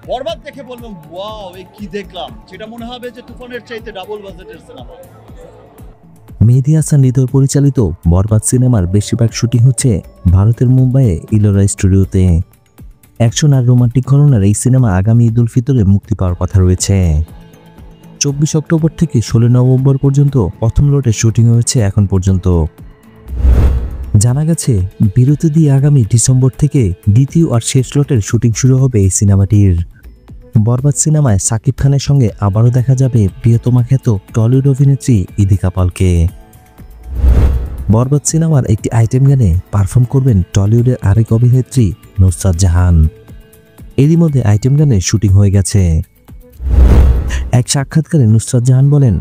বরবাদ দেখে বলবেন ওয়াও এ কি দেখলাম, যেটা মনে হবে যে তুফানের চাইতে ডাবল বাজেটের সিনেমা। মেহেদী হাসান হৃদয় পরিচালিত বরবাদ সিনেমার বেশিরভাগ শুটিং হচ্ছে ভারতের মুম্বাইয়ে ইলোরা স্টুডিওতে। অ্যাকশন আর রোমান্টিক ঘরানার এই সিনেমা আগামী ঈদ উল ফিতরে মুক্তি পাওয়ার কথা রয়েছে। 24 অক্টোবর থেকে 16 নভেম্বর পর্যন্ত প্রথম লটের শুটিং হয়েছে এখন পর্যন্ত। জানা গেছে বিরতি দিয়ে আগামী ডিসেম্বর থেকে দ্বিতীয় আর শেষ লটের শুটিং শুরু হবে এই সিনেমাটির। বরবাদ সিনেমায় সাকিব খানের সঙ্গে আবারও দেখা যাবে প্রিয়তমা খ্যাত টলিউড অভিনেত্রী ইদিকা পালকে। বরবাদ সিনেমার একটি আইটেম গানে পারফর্ম করবেন টলিউডের আরেক অভিনেত্রী নুসরাত জাহান। এরই মধ্যে আইটেম গানের শুটিং হয়ে গেছে। এক সাক্ষাৎকারে নুসরাত জাহান বলেন,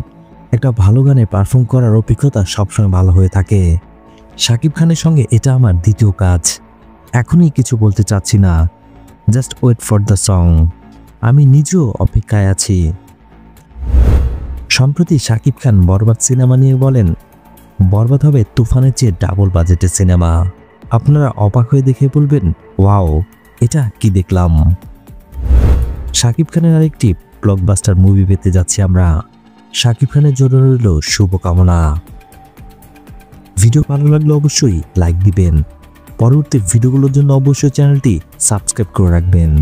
একটা ভালো গানে পারফর্ম করার অভিজ্ঞতা সবসময় ভালো হয়ে থাকে। সাকিব খানের সঙ্গে এটা আমার দ্বিতীয় কাজ। এখনই কিছু বলতে চাচ্ছি না, just wait for the song. আমি নিজেও অপেক্ষায় আছি। সম্প্রতি সাকিব খান বরবাদ সিনেমা নিয়ে বলেন, বরবাদ হবে তুফানের চেয়ে ডাবল বাজেটের সিনেমা। আপনারা অবাক হয়ে দেখে বলবেন ওয়াও এটা কি দেখলাম। সাকিব খানের আরেকটি ব্লকবাস্টার মুভি পেতে যাচ্ছি আমরা। সাকিব খানের জন্য রইল শুভকামনা। ভিডিও ভালো লাগলে অবশ্যই লাইক দিবেন। পরবর্তী ভিডিওগুলোর জন্য অবশ্যই চ্যানেলটি সাবস্ক্রাইব করে রাখবেন।